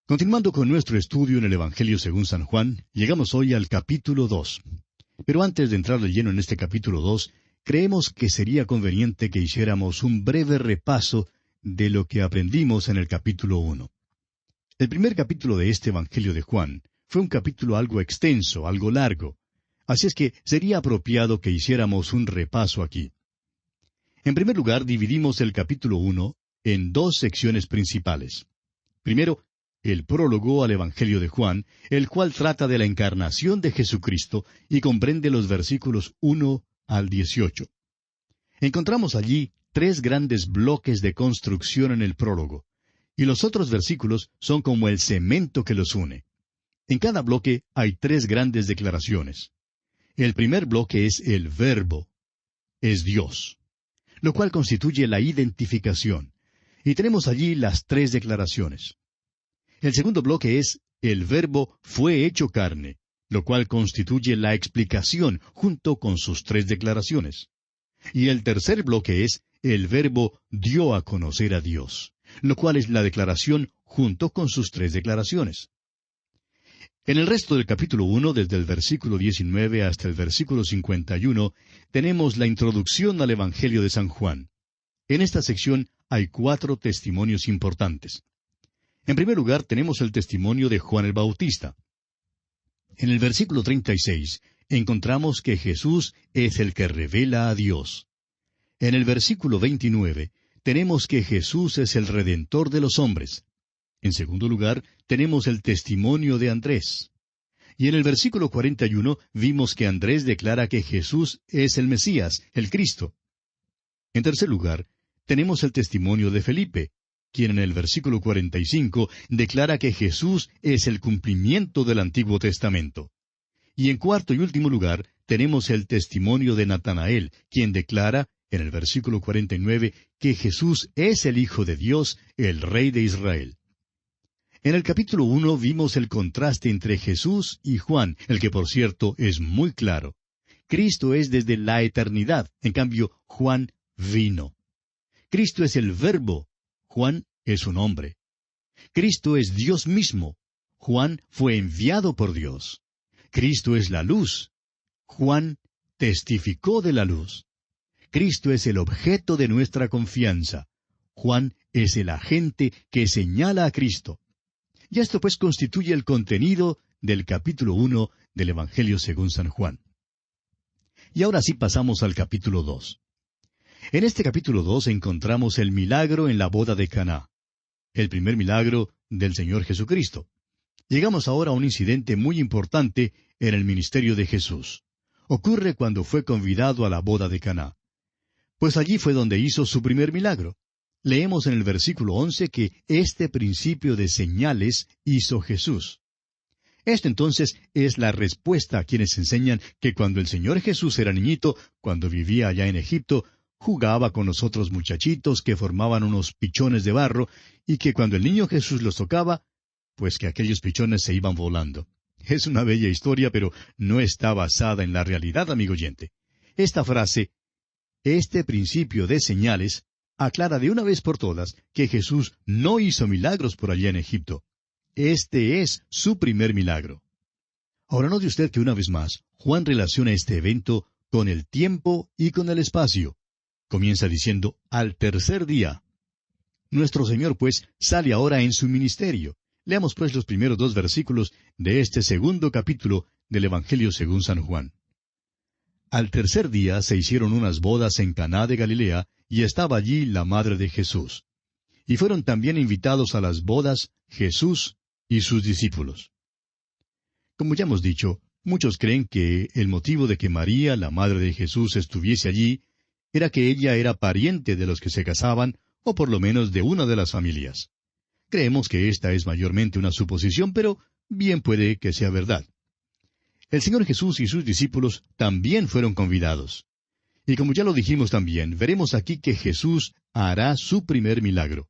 Continuando con nuestro estudio en el Evangelio según San Juan, llegamos hoy al capítulo 2. Pero antes de entrar de lleno en este capítulo 2, creemos que sería conveniente que hiciéramos un breve repaso de lo que aprendimos en el capítulo 1. El primer capítulo de este Evangelio de Juan fue un capítulo algo extenso, algo largo. Así es que sería apropiado que hiciéramos un repaso aquí. En primer lugar, dividimos el capítulo 1 en dos secciones principales. Primero, el prólogo al Evangelio de Juan, el cual trata de la encarnación de Jesucristo y comprende los versículos 1 al 18. Encontramos allí tres grandes bloques de construcción en el prólogo, y los otros versículos son como el cemento que los une. En cada bloque hay tres grandes declaraciones. El primer bloque es el Verbo, es Dios, lo cual constituye la identificación, y tenemos allí las tres declaraciones. El segundo bloque es el Verbo fue hecho carne, lo cual constituye la explicación junto con sus tres declaraciones. Y el tercer bloque es el Verbo dio a conocer a Dios, lo cual es la declaración junto con sus tres declaraciones. En el resto del capítulo 1, desde el versículo 19 hasta el versículo 51, tenemos la introducción al Evangelio de San Juan. En esta sección hay 4 testimonios importantes. En primer lugar, tenemos el testimonio de Juan el Bautista. En el versículo 36, encontramos que Jesús es el que revela a Dios. En el versículo 29, tenemos que Jesús es el Redentor de los hombres. En segundo lugar, tenemos el testimonio de Andrés. Y en el versículo 41 vimos que Andrés declara que Jesús es el Mesías, el Cristo. En tercer lugar, tenemos el testimonio de Felipe, quien en el versículo 45 declara que Jesús es el cumplimiento del Antiguo Testamento. Y en cuarto y último lugar, tenemos el testimonio de Natanael, quien declara, en el versículo 49, que Jesús es el Hijo de Dios, el Rey de Israel. En el capítulo 1 vimos el contraste entre Jesús y Juan, el que por cierto es muy claro. Cristo es desde la eternidad, en cambio Juan vino. Cristo es el Verbo, Juan es un hombre. Cristo es Dios mismo, Juan fue enviado por Dios. Cristo es la luz, Juan testificó de la luz. Cristo es el objeto de nuestra confianza, Juan es el agente que señala a Cristo. Y esto pues constituye el contenido del capítulo 1 del Evangelio según San Juan. Y ahora sí pasamos al capítulo 2. En este capítulo 2 encontramos el milagro en la boda de Caná, el primer milagro del Señor Jesucristo. Llegamos ahora a un incidente muy importante en el ministerio de Jesús. Ocurre cuando fue convidado a la boda de Caná. Pues allí fue donde hizo su primer milagro. Leemos en el versículo 11 que este principio de señales hizo Jesús. Esto entonces es la respuesta a quienes enseñan que cuando el Señor Jesús era niñito, cuando vivía allá en Egipto, jugaba con los otros muchachitos que formaban unos pichones de barro, y que cuando el niño Jesús los tocaba, pues que aquellos pichones se iban volando. Es una bella historia, pero no está basada en la realidad, amigo oyente. Esta frase, este principio de señales, aclara de una vez por todas que Jesús no hizo milagros por allá en Egipto. Este es su primer milagro. Ahora note usted que una vez más, Juan relaciona este evento con el tiempo y con el espacio. Comienza diciendo, al tercer día. Nuestro Señor, pues, sale ahora en su ministerio. Leamos, pues, los primeros 2 versículos de este segundo capítulo del Evangelio según San Juan. Al tercer día se hicieron unas bodas en Caná de Galilea, y estaba allí la madre de Jesús. Y fueron también invitados a las bodas Jesús y sus discípulos. Como ya hemos dicho, muchos creen que el motivo de que María, la madre de Jesús, estuviese allí, era que ella era pariente de los que se casaban, o por lo menos de una de las familias. Creemos que esta es mayormente una suposición, pero bien puede que sea verdad. El Señor Jesús y sus discípulos también fueron convidados. Y como ya lo dijimos también, veremos aquí que Jesús hará su primer milagro.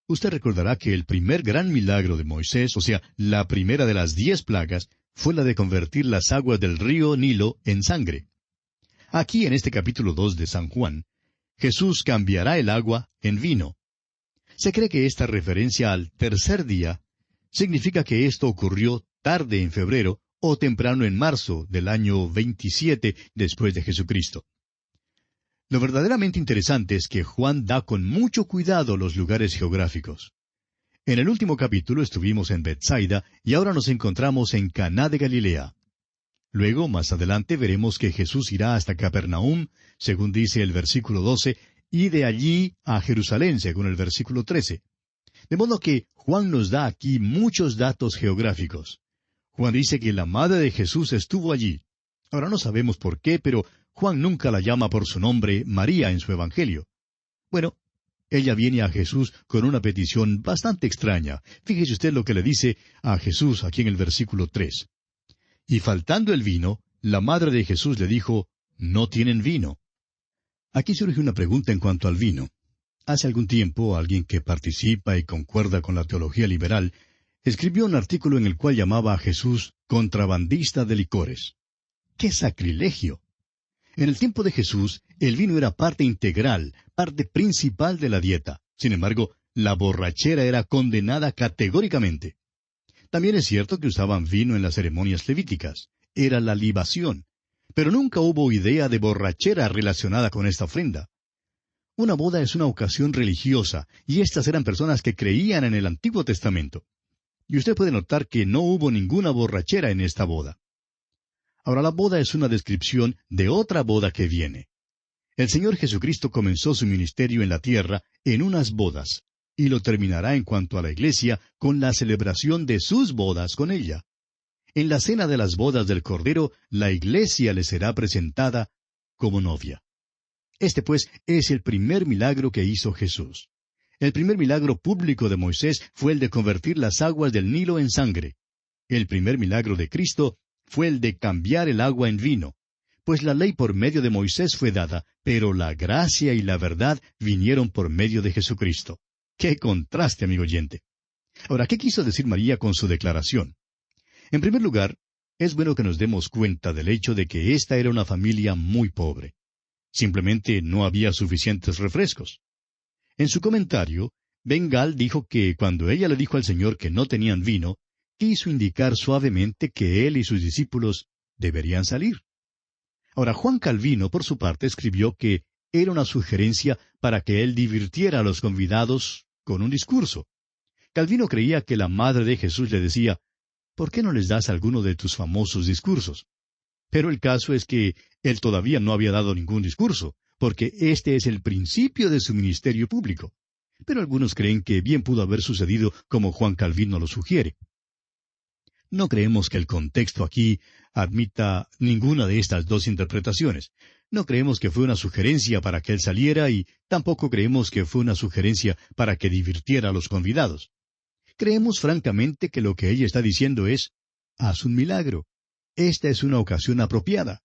Usted recordará que el primer gran milagro de Moisés, o sea, la primera de las 10 plagas, fue la de convertir las aguas del río Nilo en sangre. Aquí en este capítulo 2 de San Juan, Jesús cambiará el agua en vino. Se cree que esta referencia al tercer día significa que esto ocurrió tarde en febrero o temprano en marzo del año 27 después de Jesucristo. Lo verdaderamente interesante es que Juan da con mucho cuidado los lugares geográficos. En el último capítulo estuvimos en Bethsaida y ahora nos encontramos en Caná de Galilea. Luego, más adelante, veremos que Jesús irá hasta Capernaum, según dice el versículo 12, y de allí a Jerusalén, según el versículo 13. De modo que Juan nos da aquí muchos datos geográficos. Juan dice que la madre de Jesús estuvo allí. Ahora no sabemos por qué, pero Juan nunca la llama por su nombre María en su Evangelio. Bueno, ella viene a Jesús con una petición bastante extraña. Fíjese usted lo que le dice a Jesús aquí en el versículo 3. Y faltando el vino, la madre de Jesús le dijo, «No tienen vino». Aquí surge una pregunta en cuanto al vino. Hace algún tiempo, alguien que participa y concuerda con la teología liberal, escribió un artículo en el cual llamaba a Jesús contrabandista de licores. ¡Qué sacrilegio! En el tiempo de Jesús, el vino era parte integral, parte principal de la dieta. Sin embargo, la borrachera era condenada categóricamente. También es cierto que usaban vino en las ceremonias levíticas. Era la libación. Pero nunca hubo idea de borrachera relacionada con esta ofrenda. Una boda es una ocasión religiosa, y estas eran personas que creían en el Antiguo Testamento. Y usted puede notar que no hubo ninguna borrachera en esta boda. Ahora, la boda es una descripción de otra boda que viene. El Señor Jesucristo comenzó su ministerio en la tierra en unas bodas, y lo terminará en cuanto a la iglesia con la celebración de sus bodas con ella. En la cena de las bodas del Cordero, la iglesia le será presentada como novia. Este, pues, es el primer milagro que hizo Jesús. El primer milagro público de Moisés fue el de convertir las aguas del Nilo en sangre. El primer milagro de Cristo fue el de cambiar el agua en vino. Pues la ley por medio de Moisés fue dada, pero la gracia y la verdad vinieron por medio de Jesucristo. ¡Qué contraste, amigo oyente! Ahora, ¿qué quiso decir María con su declaración? En primer lugar, es bueno que nos demos cuenta del hecho de que esta era una familia muy pobre. Simplemente no había suficientes refrescos. En su comentario, Ben Gal dijo que cuando ella le dijo al Señor que no tenían vino, quiso indicar suavemente que él y sus discípulos deberían salir. Ahora, Juan Calvino, por su parte, escribió que era una sugerencia para que él divirtiera a los convidados con un discurso. Calvino creía que la madre de Jesús le decía, «¿Por qué no les das alguno de tus famosos discursos?» Pero el caso es que él todavía no había dado ningún discurso, porque este es el principio de su ministerio público. Pero algunos creen que bien pudo haber sucedido como Juan Calvino lo sugiere. No creemos que el contexto aquí admita ninguna de estas dos interpretaciones. No creemos que fue una sugerencia para que él saliera y tampoco creemos que fue una sugerencia para que divirtiera a los convidados. Creemos francamente que lo que ella está diciendo es, haz un milagro. Esta es una ocasión apropiada.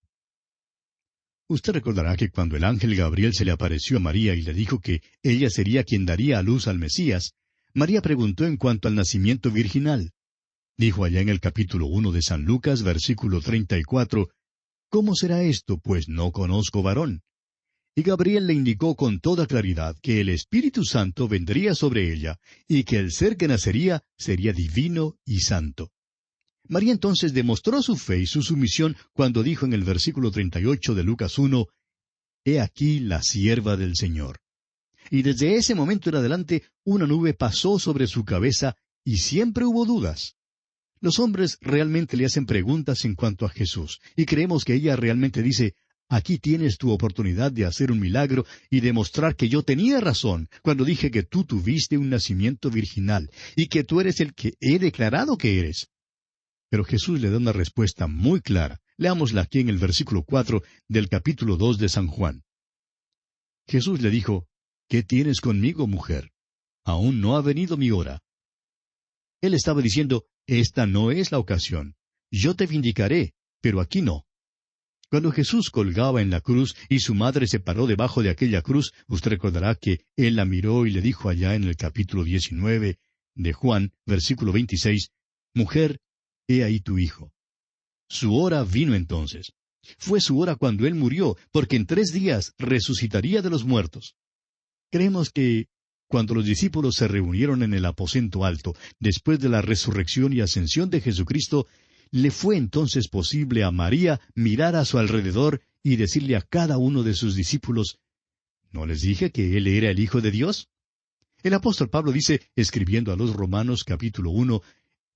Usted recordará que cuando el ángel Gabriel se le apareció a María y le dijo que ella sería quien daría a luz al Mesías, María preguntó en cuanto al nacimiento virginal. Dijo allá en el capítulo 1 de San Lucas, versículo 34, «¿Cómo será esto, pues no conozco varón?» Y Gabriel le indicó con toda claridad que el Espíritu Santo vendría sobre ella, y que el ser que nacería sería divino y santo. María entonces demostró su fe y su sumisión cuando dijo en el versículo 38 de Lucas 1, «He aquí la sierva del Señor». Y desde ese momento en adelante una nube pasó sobre su cabeza y siempre hubo dudas. Los hombres realmente le hacen preguntas en cuanto a Jesús, y creemos que ella realmente dice, «Aquí tienes tu oportunidad de hacer un milagro y demostrar que yo tenía razón cuando dije que tú tuviste un nacimiento virginal y que tú eres el que he declarado que eres». Pero Jesús le da una respuesta muy clara. Leámosla aquí en el versículo 4 del capítulo 2 de San Juan. Jesús le dijo, «¿Qué tienes conmigo, mujer? Aún no ha venido mi hora». Él estaba diciendo, «Esta no es la ocasión. Yo te vindicaré, pero aquí no». Cuando Jesús colgaba en la cruz y su madre se paró debajo de aquella cruz, usted recordará que él la miró y le dijo allá en el capítulo 19 de Juan, versículo 26, «Mujer, he ahí tu hijo». Su hora vino entonces. Fue su hora cuando él murió, porque en 3 días resucitaría de los muertos. Creemos que cuando los discípulos se reunieron en el aposento alto, después de la resurrección y ascensión de Jesucristo, le fue entonces posible a María mirar a su alrededor y decirle a cada uno de sus discípulos, ¿no les dije que Él era el Hijo de Dios? El apóstol Pablo dice, escribiendo a los Romanos capítulo 1,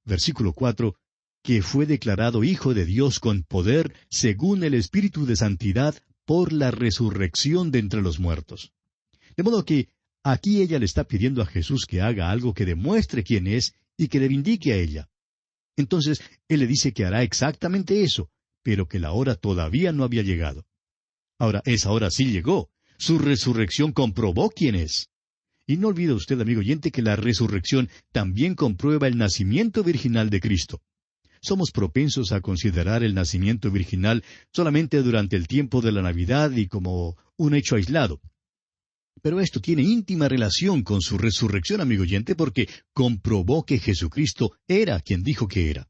versículo 4, que fue declarado Hijo de Dios con poder según el Espíritu de Santidad por la resurrección de entre los muertos. De modo que aquí ella le está pidiendo a Jesús que haga algo que demuestre quién es y que le vindique a ella. Entonces, Él le dice que hará exactamente eso, pero que la hora todavía no había llegado. Ahora, esa hora sí llegó. Su resurrección comprobó quién es. Y no olvide usted, amigo oyente, que la resurrección también comprueba el nacimiento virginal de Cristo. Somos propensos a considerar el nacimiento virginal solamente durante el tiempo de la Navidad y como un hecho aislado. Pero esto tiene íntima relación con su resurrección, amigo oyente, porque comprobó que Jesucristo era quien dijo que era.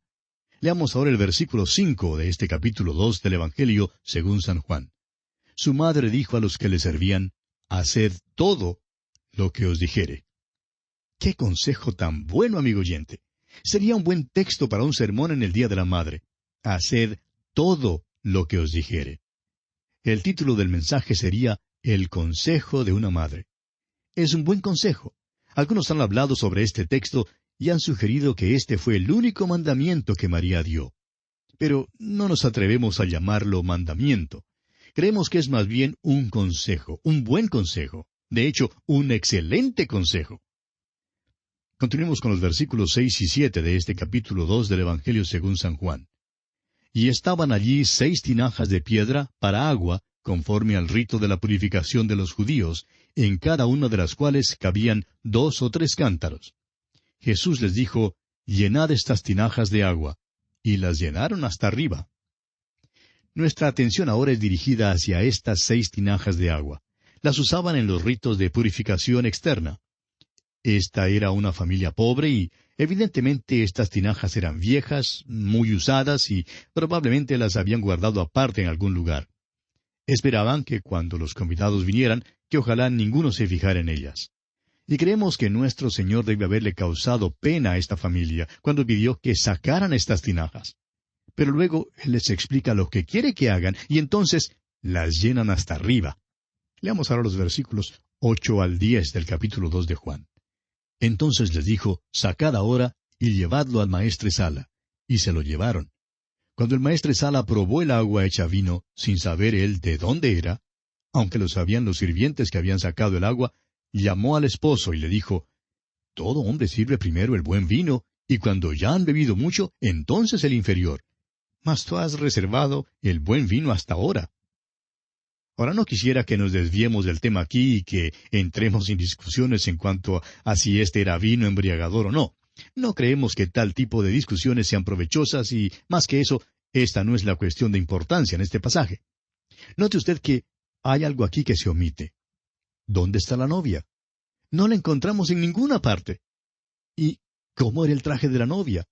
Leamos ahora el versículo 5 de este capítulo 2 del Evangelio según San Juan. Su madre dijo a los que le servían, «Haced todo lo que os dijere». ¡Qué consejo tan bueno, amigo oyente! Sería un buen texto para un sermón en el Día de la Madre. «Haced todo lo que os dijere». El título del mensaje sería El consejo de una madre. Es un buen consejo. Algunos han hablado sobre este texto y han sugerido que este fue el único mandamiento que María dio. Pero no nos atrevemos a llamarlo mandamiento. Creemos que es más bien un consejo, un buen consejo. De hecho, un excelente consejo. Continuemos con los versículos 6 y 7 de este capítulo 2 del Evangelio según San Juan. Y estaban allí 6 tinajas de piedra para agua, conforme al rito de la purificación de los judíos, en cada una de las cuales cabían 2 o 3 cántaros. Jesús les dijo, «Llenad estas tinajas de agua», y las llenaron hasta arriba. Nuestra atención ahora es dirigida hacia estas 6 tinajas de agua. Las usaban en los ritos de purificación externa. Esta era una familia pobre y, evidentemente, estas tinajas eran viejas, muy usadas y probablemente las habían guardado aparte en algún lugar. Esperaban que cuando los convidados vinieran, que ojalá ninguno se fijara en ellas. Y creemos que nuestro Señor debe haberle causado pena a esta familia cuando pidió que sacaran estas tinajas. Pero luego Él les explica lo que quiere que hagan y entonces las llenan hasta arriba. Leamos ahora los versículos 8 al 10 del capítulo 2 de Juan. Entonces les dijo, «Sacad ahora y llevadlo al maestresala». Y se lo llevaron. Cuando el maestresala probó el agua hecha vino, sin saber él de dónde era, aunque lo sabían los sirvientes que habían sacado el agua, llamó al esposo y le dijo, «Todo hombre sirve primero el buen vino, y cuando ya han bebido mucho, entonces el inferior. Mas tú has reservado el buen vino hasta ahora». Ahora no quisiera que nos desviemos del tema aquí y que entremos en discusiones en cuanto a si este era vino embriagador o no. No creemos que tal tipo de discusiones sean provechosas y, más que eso, esta no es la cuestión de importancia en este pasaje. Note usted que hay algo aquí que se omite. ¿Dónde está la novia? No la encontramos en ninguna parte. ¿Y cómo era el traje de la novia?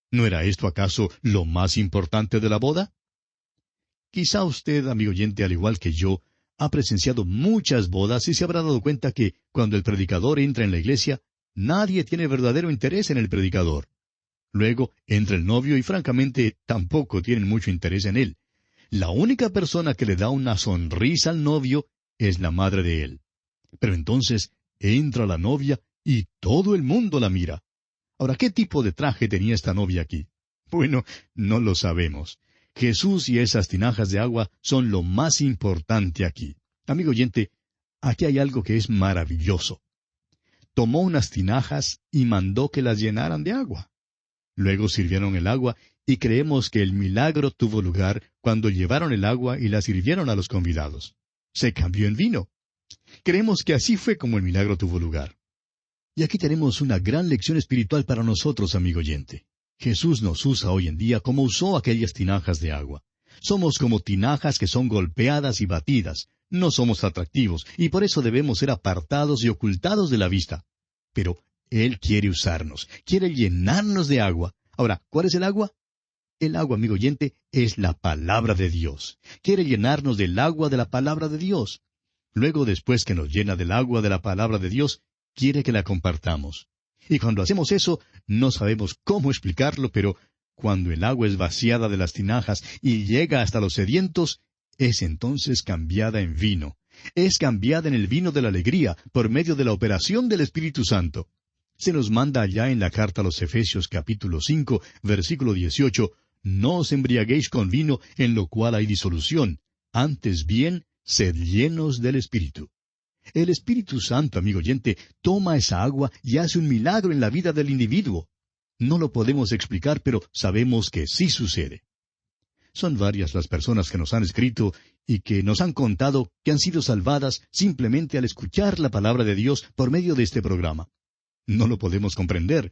¿No era esto acaso lo más importante de la boda? Quizá usted, amigo oyente, al igual que yo, ha presenciado muchas bodas y se habrá dado cuenta que, cuando el predicador entra en la iglesia, nadie tiene verdadero interés en el predicador. Luego entra el novio y francamente tampoco tienen mucho interés en él. La única persona que le da una sonrisa al novio es la madre de él. Pero entonces entra la novia y todo el mundo la mira. Ahora, ¿qué tipo de traje tenía esta novia aquí? Bueno, no lo sabemos. Jesús y esas tinajas de agua son lo más importante aquí. Amigo oyente, aquí hay algo que es maravilloso. Tomó unas tinajas y mandó que las llenaran de agua. Luego sirvieron el agua y creemos que el milagro tuvo lugar cuando llevaron el agua y la sirvieron a los convidados. Se cambió en vino. Creemos que así fue como el milagro tuvo lugar. Y aquí tenemos una gran lección espiritual para nosotros, amigo oyente. Jesús nos usa hoy en día como usó aquellas tinajas de agua. Somos como tinajas que son golpeadas y batidas. No somos atractivos, y por eso debemos ser apartados y ocultados de la vista. Pero Él quiere usarnos, quiere llenarnos de agua. Ahora, ¿cuál es el agua? El agua, amigo oyente, es la palabra de Dios. Quiere llenarnos del agua de la palabra de Dios. Luego, después que nos llena del agua de la palabra de Dios, quiere que la compartamos. Y cuando hacemos eso, no sabemos cómo explicarlo, pero cuando el agua es vaciada de las tinajas y llega hasta los sedientos, es entonces cambiada en vino. Es cambiada en el vino de la alegría por medio de la operación del Espíritu Santo. Se nos manda allá en la carta a los Efesios capítulo 5, versículo 18, «No os embriaguéis con vino en lo cual hay disolución, antes bien, sed llenos del Espíritu». El Espíritu Santo, amigo oyente, toma esa agua y hace un milagro en la vida del individuo. No lo podemos explicar, pero sabemos que sí sucede. Son varias las personas que nos han escrito y que nos han contado que han sido salvadas simplemente al escuchar la palabra de Dios por medio de este programa. No lo podemos comprender.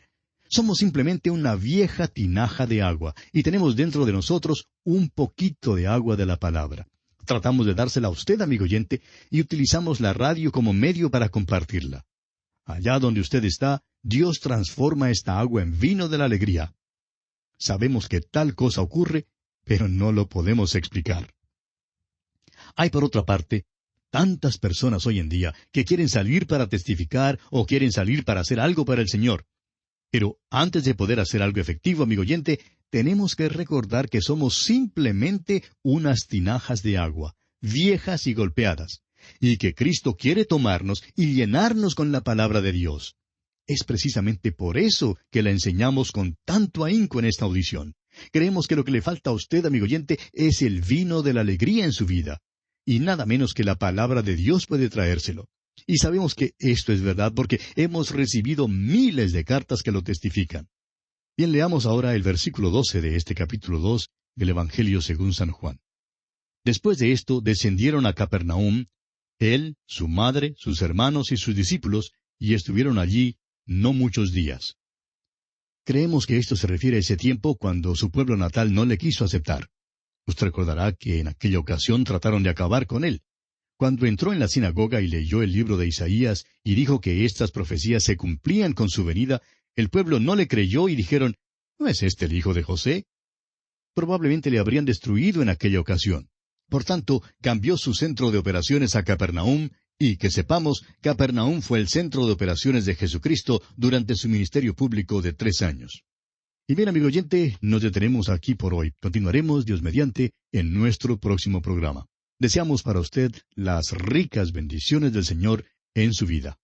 Somos simplemente una vieja tinaja de agua y tenemos dentro de nosotros un poquito de agua de la palabra. Tratamos de dársela a usted, amigo oyente, y utilizamos la radio como medio para compartirla. Allá donde usted está, Dios transforma esta agua en vino de la alegría. Sabemos que tal cosa ocurre, pero no lo podemos explicar. Hay, por otra parte, tantas personas hoy en día que quieren salir para testificar o quieren salir para hacer algo para el Señor. Pero antes de poder hacer algo efectivo, amigo oyente, tenemos que recordar que somos simplemente unas tinajas de agua, viejas y golpeadas, y que Cristo quiere tomarnos y llenarnos con la palabra de Dios. Es precisamente por eso que la enseñamos con tanto ahínco en esta audición. Creemos que lo que le falta a usted, amigo oyente, es el vino de la alegría en su vida. Y nada menos que la palabra de Dios puede traérselo. Y sabemos que esto es verdad porque hemos recibido miles de cartas que lo testifican. Bien, leamos ahora el versículo 12 de este capítulo 2 del Evangelio según San Juan. Después de esto descendieron a Capernaum, él, su madre, sus hermanos y sus discípulos, y estuvieron allí no muchos días. Creemos que esto se refiere a ese tiempo cuando su pueblo natal no le quiso aceptar. Usted recordará que en aquella ocasión trataron de acabar con él. Cuando entró en la sinagoga y leyó el libro de Isaías y dijo que estas profecías se cumplían con su venida, el pueblo no le creyó y dijeron, ¿no es este el hijo de José? Probablemente le habrían destruido en aquella ocasión. Por tanto, cambió su centro de operaciones a Capernaum, y que sepamos, Capernaum fue el centro de operaciones de Jesucristo durante su ministerio público de 3 años. Y bien, amigo oyente, nos detenemos aquí por hoy. Continuaremos, Dios mediante, en nuestro próximo programa. Deseamos para usted las ricas bendiciones del Señor en su vida.